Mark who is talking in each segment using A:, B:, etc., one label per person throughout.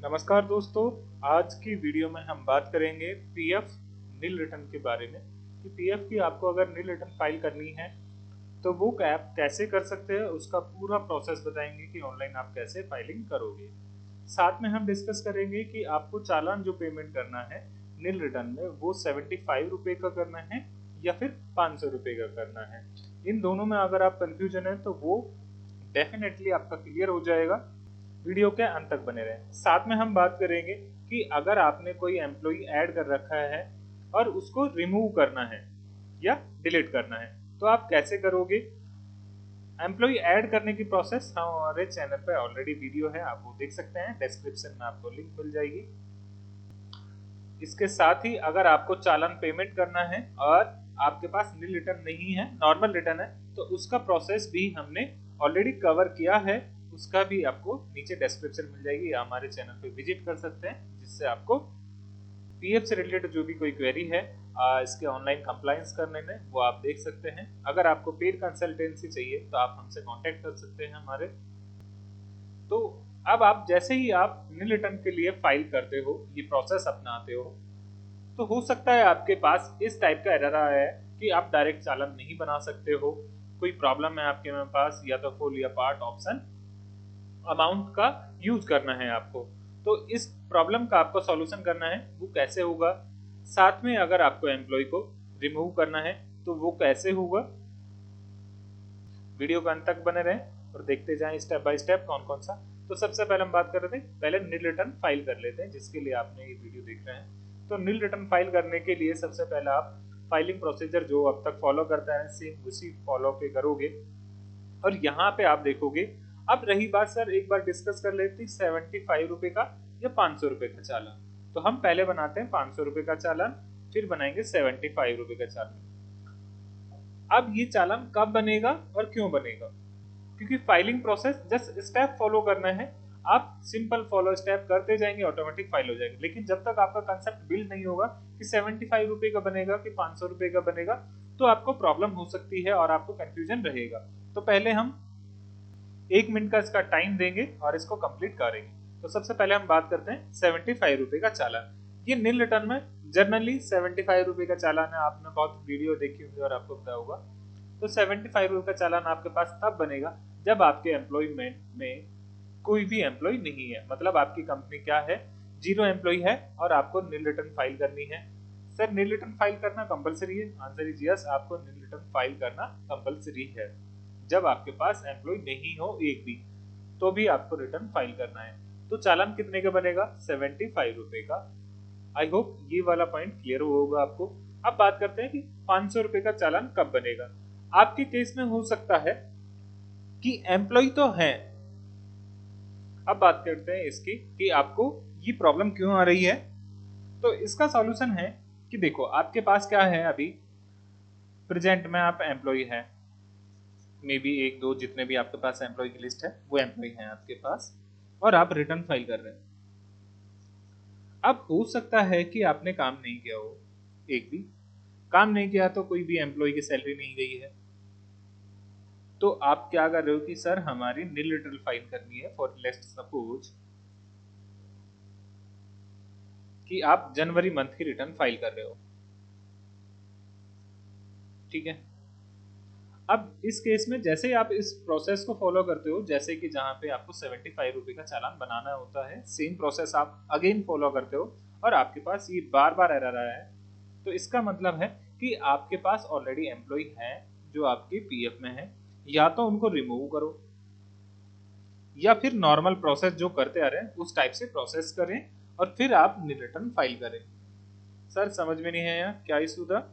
A: नमस्कार दोस्तों, आज की वीडियो में हम बात करेंगे पीएफ नील रिटर्न के बारे में कि पीएफ की आपको अगर नील रिटर्न फाइल करनी है तो वो आप कैसे कर सकते हैं। उसका पूरा प्रोसेस बताएंगे कि ऑनलाइन आप कैसे फाइलिंग करोगे। साथ में हम डिस्कस करेंगे कि आपको चालान जो पेमेंट करना है नील रिटर्न में वो 75 रुपये का करना है या फिर 500 रुपये का करना है। इन दोनों में अगर आप कंफ्यूजन है तो वो डेफिनेटली आपका क्लियर हो जाएगा। वीडियो के अंत तक बने रहें। साथ में हम बात करेंगे कि अगर आपने कोई एम्प्लॉय ऐड कर रखा है और उसको रिमूव करना है या डिलीट करना है तो आप कैसे करोगे। एम्प्लॉय ऐड करने की प्रोसेस हमारे चैनल पे ऑलरेडी वीडियो है, आप वो देख सकते हैं। डिस्क्रिप्शन में आपको लिंक मिल जाएगी। इसके साथ ही अगर आपको चालान पेमेंट करना है और आपके पास नील रिटर्न नहीं है, नॉर्मल रिटर्न है, तो उसका प्रोसेस भी हमने ऑलरेडी कवर किया है। उसका भी आपको नीचे डिस्क्रिप्शन मिल जाएगी या हमारे चैनल पे विजिट कर सकते हैं, जिससे आपको पीएफ से रिलेटेड जो भी कोई क्वेरी है इसके ऑनलाइन कंप्लायंस करने में वो आप देख सकते हैं। अगर आपको पेड कंसल्टेंसी चाहिए तो आप हमसे कांटेक्ट कर सकते हैं हमारे। तो अब आप जैसे ही आप नील रिटर्न के लिए फाइल करते हो, ये प्रोसेस अपनाते हो, तो हो सकता है आपके पास इस टाइप का एरर आया है कि आप डायरेक्ट चालान नहीं बना सकते हो। कोई प्रॉब्लम है आपके पास, या तो फुल या पार्ट ऑप्शन अमाउंट का यूज करना है आपको। तो इस प्रॉब्लम का आपको सॉल्यूशन करना है, वो कैसे होगा। साथ में अगर आपको एम्प्लॉय को रिमूव करना है तो वो कैसे होगा। वीडियो का अंत तक बने रहें और देखते जाएं स्टेप बाय स्टेप कौन कौन सा। तो सबसे पहले हम बात कर रहे थे, पहले नील रिटर्न फाइल कर लेते हैं, जिसके लिए आपने ये वीडियो देख रहे हैं। तो नील रिटर्न फाइल करने के लिए सबसे पहले आप फाइलिंग प्रोसीजर जो अब तक फॉलो करता है सेम उसी फॉलो पे करोगे। और यहाँ पे आप देखोगे, अब रही बात सर एक बार डिस्कस कर लेते 75 रुपए का या 500 रुपए का चालान। तो हम पहले बनाते हैं 500 रुपए का चालान, फिर बनाएंगे 75 रुपए का चालान। अब ये चालान कब बनेगा और क्यों बनेगा, क्योंकि filing process just step follow करना है। आप सिंपल फॉलो स्टेप करते जाएंगे, ऑटोमेटिक फाइल हो जाएगी। लेकिन जब तक आपका कंसेप्ट बिल्ड नहीं होगा कि 75 रुपए का बनेगा कि 500 रुपए का बनेगा, तो आपको प्रॉब्लम हो सकती है और आपको कंफ्यूजन रहेगा। तो पहले हम 1 मिनट का इसका टाइम देंगे और इसको कंप्लीट करेंगे। तो सबसे पहले हम बात करते हैं 75 रुपए का चालान। ये नील रिटर्न में जनरली 75 रुपए का चालान है। आपने बहुत वीडियो देखी होगी और आपको पता होगा। तो 75 रुपए का चालान आपके पास तब बनेगा जब आपके एम्प्लॉयमेंट में कोई भी एम्प्लॉय नहीं है। मतलब आपकी कंपनी क्या है, जीरो एम्प्लॉय है और आपको नील रिटर्न फाइल करनी है। सर नील रिटर्न फाइल करना कंपलसरी है? आंसर इज यस, आपको नील रिटर्न फाइल करना कंपलसरी है। जब आपके पास एम्प्लॉय नहीं हो एक भी, तो भी आपको रिटर्न फाइल करना है। तो चालान कितने का बनेगा? 75 रुपए का। आई होप ये वाला पॉइंट क्लियर होगा आपको। अब बात करते हैं कि 500 रुपए का चालान कब बनेगा। आपके केस में हो सकता है कि एम्प्लॉय तो है। अब बात करते हैं इसकी कि आपको ये प्रॉब्लम क्यों आ रही है। तो इसका सॉल्यूशन है कि देखो, आपके पास क्या है, अभी प्रेजेंट में आप एम्प्लॉय है, मे बी एक दो जितने भी आपके पास एम्प्लॉय की लिस्ट है वो एम्प्लॉय है आपके पास, और आप रिटर्न फाइल कर रहे हैं। अब हो सकता है कि आपने काम नहीं किया हो, एक भी काम नहीं किया, तो कोई भी एम्प्लॉय की सैलरी नहीं गई है। तो आप क्या कर रहे हो कि सर हमारी नील रिटर्न फाइल करनी है। फॉर लेट्स सपोज कि आप जनवरी मंथ की रिटर्न फाइल कर रहे हो, ठीक है। अब इस केस में जैसे ही आप इस प्रोसेस को फॉलो करते हो, जैसे कि जहां पे आपको 75 रुपए का चालान बनाना होता है, सेम प्रोसेस आप अगेन फॉलो करते हो और आपके पास ये बार बार एरर आया है, तो इसका मतलब है कि आपके पास ऑलरेडी एम्प्लॉय है जो आपके पीएफ में है। या तो उनको रिमूव करो या फिर नॉर्मल प्रोसेस जो करते आ रहे हैं उस टाइप से प्रोसेस करें और फिर आप रिटर्न फाइल करें। सर समझ में नहीं है यार, क्या इशू था।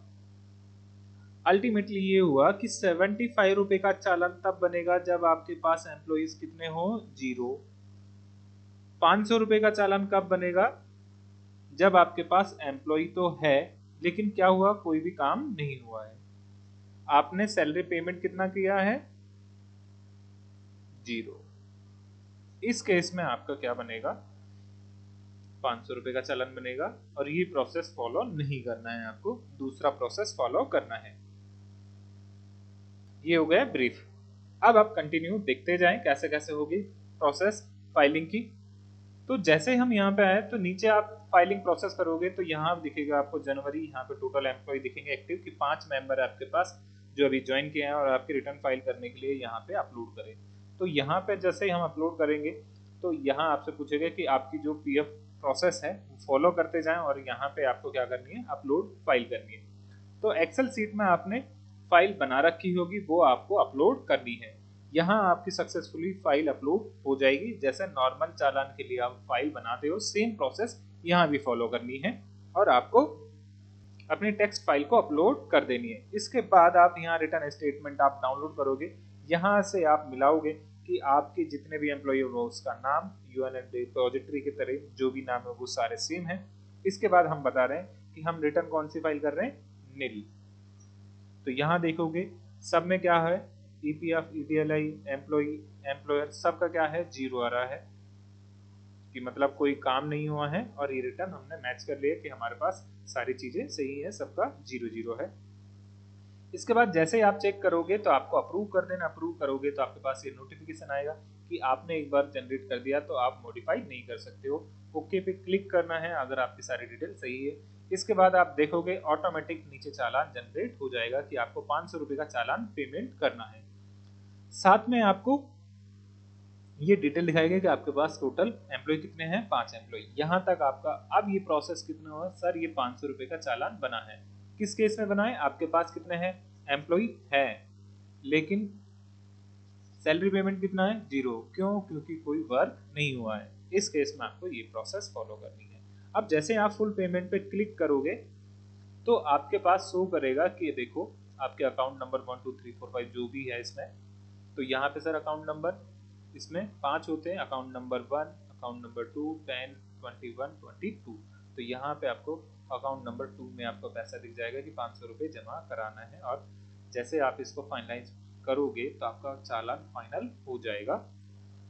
A: अल्टीमेटली ये हुआ कि 75 रुपए का चालान तब बनेगा जब आपके पास एम्प्लॉइज कितने हो, जीरो। 500 रुपए का चालान कब बनेगा? जब आपके पास एम्प्लॉय तो है लेकिन क्या हुआ, कोई भी काम नहीं हुआ है। आपने सैलरी पेमेंट कितना किया है, जीरो। इस केस में आपका क्या बनेगा, 500 रुपए का चालान बनेगा और ये प्रोसेस फॉलो नहीं करना है आपको, दूसरा प्रोसेस फॉलो करना है। ये हो गया ब्रीफ। अब आप कंटिन्यू देखते जाएं कैसे कैसे होगी प्रोसेस फाइलिंग की। तो जैसे हम यहाँ पे आए तो नीचे आप फाइलिंग प्रोसेस करोगे तो यहाँ दिखेगा आपको जनवरी, यहाँ पे टोटल एम्प्लॉय दिखेंगे एक्टिव कि 5 मेंबर है आपके पास जो अभी ज्वाइन किए हैं और आपके रिटर्न फाइल करने के लिए यहाँ पे अपलोड करें। तो यहाँ पे जैसे ही हम अपलोड करेंगे तो यहाँ आपसे पूछेगा कि आपकी जो पीएफ प्रोसेस है वो फॉलो करते जाएं और यहाँ पे आपको क्या करनी है, अपलोड फाइल करनी है। तो एक्सेल सीट में आपने फाइल बना रखी होगी, वो आपको अपलोड करनी है। यहाँ आपकी सक्सेसफुली फाइल अपलोड हो जाएगी। जैसे नॉर्मल चालान के लिए आप फाइल बनाते हो सेम प्रोसेस यहाँ भी फॉलो करनी है और आपको अपनी टेक्स्ट फाइल को अपलोड कर देनी है। इसके बाद आप यहाँ रिटर्न स्टेटमेंट आप डाउनलोड करोगे, यहाँ से आप मिलाओगे कि आपके जितने भी एम्प्लॉय हो उसका नाम यूएनएड प्रोजेक्टरी की तरह जो भी नाम है वो सारे सेम है। इसके बाद हम बता रहे हैं कि हम रिटर्न कौन सी फाइल कर रहे हैं, नील। तो यहाँ देखोगे सब में क्या है, ईपीएफ, ईडीएलआई, एम्प्लॉय, एम्प्लॉयर सबका क्या है, जीरो आ रहा है कि मतलब कोई काम नहीं हुआ है। और ये रिटर्न हमने मैच कर लिया कि हमारे पास सारी चीजें सही है, सबका जीरो जीरो है। इसके बाद जैसे ही आप चेक करोगे तो आपको अप्रूव कर देना। अप्रूव करोगे तो आपके पास ये नोटिफिकेशन आएगा कि आपने एक बार जनरेट कर दिया तो आप मॉडिफाई नहीं कर सकते हो। ओके पे क्लिक करना है अगर आपकी सारी डिटेल सही है। इसके बाद आप देखोगे ऑटोमेटिक नीचे चालान जनरेट हो जाएगा कि आपको 500 रुपए का चालान पेमेंट करना है। साथ में आपको ये डिटेल दिखाएगा कि आपके पास टोटल एम्प्लॉय कितने हैं, 5 एम्प्लॉय। यहाँ तक आपका अब ये प्रोसेस कितना हुआ सर, ये 500 रुपए का चालान बना है। किस केस में बना है, आपके पास कितने हैं, एम्प्लॉय है लेकिन सैलरी पेमेंट कितना है, जीरो। क्यों, क्योंकि कोई वर्क नहीं हुआ है। इस केस में आपको ये प्रोसेस फॉलो करनी है। अब जैसे आप फुल पेमेंट पे क्लिक करोगे तो आपके पास शो करेगा कि देखो आपके अकाउंट नंबर 12345 जो भी है इसमें। तो यहाँ पे सर अकाउंट नंबर इसमें 5 होते हैं, अकाउंट नंबर 1, अकाउंट नंबर 2, 10, 21, 22। तो यहाँ पे आपको अकाउंट नंबर 2 में आपको पैसा दिख जाएगा कि 500 रुपये जमा कराना है। और जैसे आप इसको फाइनलाइज करोगे तो आपका चालान फाइनल हो जाएगा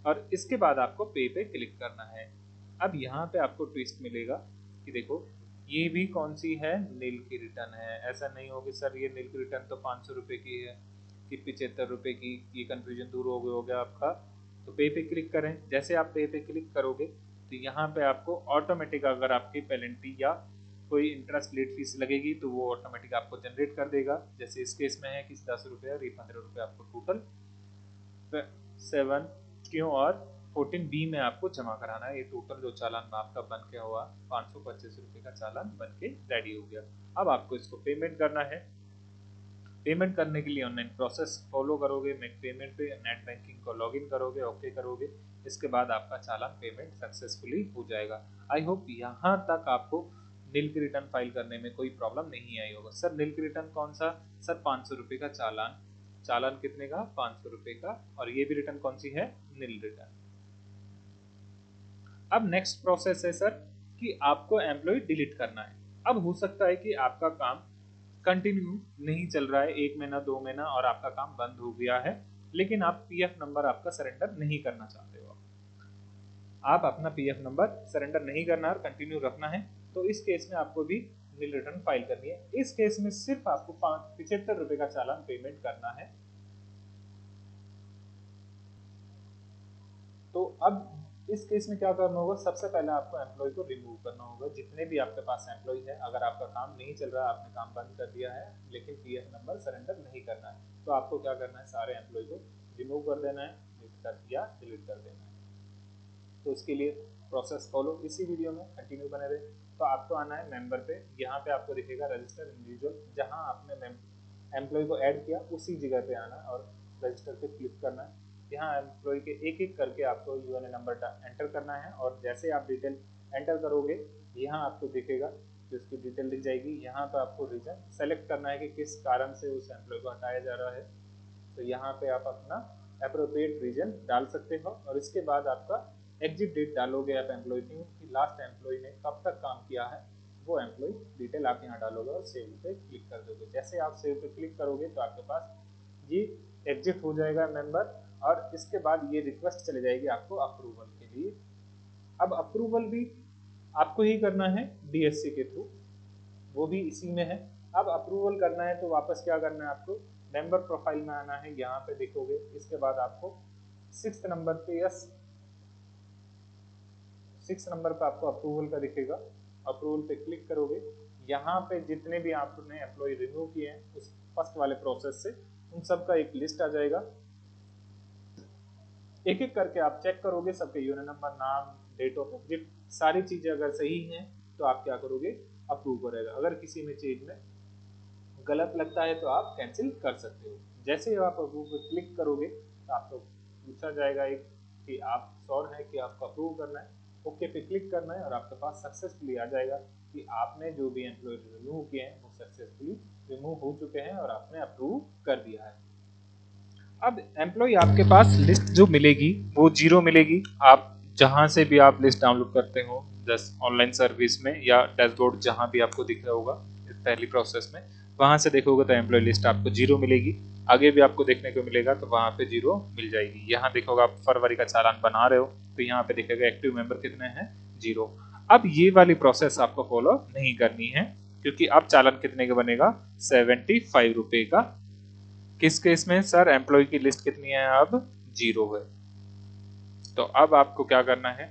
A: और इसके बाद आपको पे क्लिक करना है। अब यहाँ पे आपको ट्विस्ट मिलेगा कि देखो ये भी कौन सी है, नील की रिटर्न है। ऐसा नहीं होगी सर ये नील की रिटर्न तो 500 रुपये की है कि 75 रुपये की, ये कंफ्यूजन दूर हो गया आपका। तो पे क्लिक करें। जैसे आप पे क्लिक करोगे तो यहाँ पे आपको ऑटोमेटिक अगर आपकी पेनल्टी या कोई इंटरेस्ट लेट फीस लगेगी तो वो ऑटोमेटिक आपको जनरेट कर देगा। जैसे इस केस में है कि 10 रुपये और ये 15 रुपये आपको टोटल 7 क्यों और 14 बी में आपको जमा कराना है। ये टोटल जो चालान आपका बन के हुआ 525 रुपये का चालान बन के रेडी हो गया। अब आपको इसको पेमेंट करना है। पेमेंट करने के लिए ऑनलाइन प्रोसेस फॉलो करोगे, मेक पेमेंट पे नेट बैंकिंग को लॉगिन करोगे, ओके करोगे। इसके बाद आपका चालान पेमेंट सक्सेसफुली हो जाएगा। आई होप यहाँ तक आपको नील की रिटर्न फाइल करने में कोई प्रॉब्लम नहीं आई होगा। सर नील की रिटर्न कौन सा, सर 500 रुपये का चालान। चालान कितने का, 500 रुपये का। और ये भी रिटर्न कौन सी है, नील रिटर्न। अब नेक्स्ट प्रोसेस है सर कि आपको एम्प्लॉय डिलीट करना है। अब हो सकता है कि आपका काम कंटिन्यू नहीं चल रहा है, 1 महीना 2 महीना और आपका काम बंद हो गया है, लेकिन आप पीएफ नंबर आपका सरेंडर नहीं करना चाहते हो। आप अपना पीएफ नंबर सरेंडर नहीं करना और कंटिन्यू रखना है। तो इस केस में आपको भी नील रिटर्न फाइल करनी है। इस केस में सिर्फ आपको 75 रुपए का चालान पेमेंट करना है। तो अब इस केस में क्या करना होगा, सबसे पहले आपको एम्प्लॉय को रिमूव करना होगा। जितने भी आपके पास एम्प्लॉय है, अगर आपका काम नहीं चल रहा है, आपने काम बंद कर दिया है लेकिन पीएफ नंबर सरेंडर नहीं करना है, तो आपको क्या करना है, सारे एम्प्लॉय को रिमूव कर देना है, या डिलीट कर देना है। तो इसके लिए प्रोसेस फॉलो इसी वीडियो में कंटिन्यू बने रहे। तो आपको आना है मेंबर पे। यहाँ पे आपको दिखेगा रजिस्टर इंडिविजुअल, जहाँ आपने एम्प्लॉय को ऐड किया उसी जगह पे आना है और रजिस्टर पे क्लिक करना है। यहाँ एम्प्लॉय के एक एक करके आपको यूएनए नंबर एंटर करना है और जैसे आप डिटेल एंटर करोगे यहाँ आपको दिखेगा जो उसकी डिटेल दिख जाएगी। यहाँ पे आपको रीजन सेलेक्ट करना है कि किस कारण से उस एम्प्लॉय को हटाया जा रहा है। तो यहाँ पे आप अपना अप्रोप्रिएट रीजन डाल सकते हो और इसके बाद आपका एग्जिट डेट डालोगे आप एम्प्लॉय की लास्ट एम्प्लॉय ने कब तक काम किया है, वो एम्प्लॉय डिटेल आप यहाँ डालोगे और सेव पे क्लिक कर दोगे। जैसे आप सेव पे क्लिक करोगे तो आपके पास ये एग्जिट हो जाएगा मेंबर और इसके बाद ये रिक्वेस्ट चले जाएगी आपको अप्रूवल के लिए। अब अप्रूवल भी आपको ही करना है डीएससी के थ्रू, वो भी इसी में है। अब अप्रूवल करना है तो वापस क्या करना है, आपको मेंबर प्रोफाइल में आना है। यहाँ पे देखोगे इसके बाद आपको 6th नंबर पे यस 6 नंबर पे आपको अप्रूवल का दिखेगा, अप्रूवल पे क्लिक करोगे। यहाँ पे जितने भी आपने एम्प्लॉय रिमूव किए हैं उस फर्स्ट वाले प्रोसेस से, उन सब का एक लिस्ट आ जाएगा। एक एक करके आप चेक करोगे, सबके यूनियन नंबर, नाम, डेट ऑफ एग्जिट, सारी चीजें अगर सही हैं तो आप क्या करोगे, अप्रूव करेगा। अगर किसी में चीज में गलत लगता है तो आप कैंसिल कर सकते हो। जैसे ही आप अप्रूव पे क्लिक करोगे तो आपको पूछा जाएगा एक कि आप श्योर है कि आपको अप्रूव करना है, ओके पे क्लिक करना है और आपके पास सक्सेसफुली आ जाएगा कि आपने जो भी एम्प्लॉय रिमूव किए हैं वो सक्सेसफुली रिमूव हो चुके हैं और आपने अप्रूव कर दिया है। अब एम्प्लॉय आपके पास लिस्ट जो मिलेगी वो जीरो मिलेगी। आप जहां से भी आप लिस्ट डाउनलोड करते हो, जस्ट ऑनलाइन सर्विस में या डैशबोर्ड जहां भी आपको दिख रहा होगा पहली प्रोसेस में, वहां से देखोगे तो एम्प्लॉय लिस्ट आपको जीरो मिलेगी। आगे भी आपको देखने को मिलेगा तो वहां पे जीरो मिल जाएगी। यहाँ देखोगे आप फरवरी का चालान बना रहे हो तो यहाँ पे दिखेगा एक्टिव मेंबर कितने हैं, जीरो। अब ये वाली प्रोसेस आपको फॉलो नहीं करनी है क्योंकि अब चालान कितने का बनेगा, 75 रुपए का। किस केस में सर, एम्प्लॉय की लिस्ट कितनी है, अब जीरो है। तो अब आपको क्या करना है,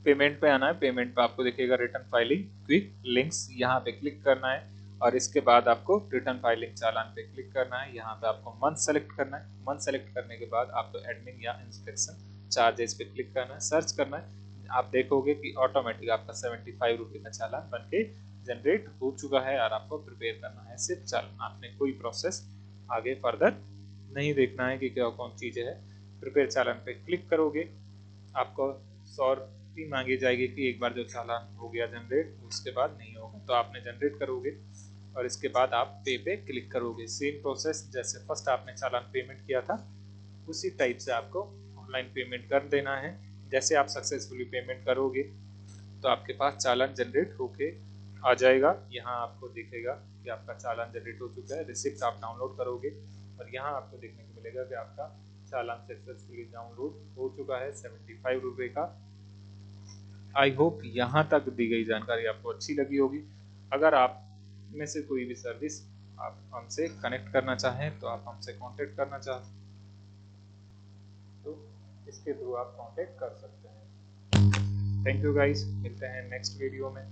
A: पेमेंट पे आना है। पेमेंट पे आपको दिखेगा रिटर्न फाइलिंग क्विक लिंक्स, यहाँ पे क्लिक करना है और इसके बाद आपको रिटर्न फाइलिंग चालान पे क्लिक करना है। यहाँ पे आपको मंथ सेलेक्ट करना है। मंथ सेलेक्ट करने के बाद आपको एडमिन या इंस्पेक्शन चार्जेस पे क्लिक करना है, सर्च करना है। आप देखोगे कि ऑटोमेटिक आपका 75 रुपये का चालान बन के जनरेट हो चुका है और आपको प्रिपेयर करना है सिर्फ चालान। आपने कोई प्रोसेस आगे फर्दर नहीं देखना है कि क्या कौन चीज़ें है। प्रिपेयर चालान पे क्लिक करोगे, आपको 100 रुपये मांगी जाएगी कि एक बार जो चालान हो गया जनरेट उसके बाद नहीं होगा, तो आपने जनरेट करोगे और इसके बाद आप पे क्लिक करोगे। सेम प्रोसेस जैसे फर्स्ट आपने चालान पेमेंट किया था उसी टाइप से आपको ऑनलाइन पेमेंट कर देना है। जैसे आप सक्सेसफुली पेमेंट करोगे तो आपके पास चालान जनरेट होके आ जाएगा। यहाँ आपको दिखेगा कि आपका चालान जनरेट हो चुका है। रिसिप्ट आप डाउनलोड करोगे और यहाँ आपको देखने को मिलेगा कि आपका चालान सक्सेसफुली डाउनलोड हो चुका है 75 रुपये का। आई होप यहाँ तक दी गई जानकारी आपको अच्छी लगी होगी। अगर आप में से कोई भी सर्विस आप हमसे कनेक्ट करना चाहें तो आप हमसे कांटेक्ट करना चाहें तो इसके थ्रू आप कांटेक्ट कर सकते हैं। थैंक यू गाइस, मिलते हैं नेक्स्ट वीडियो में।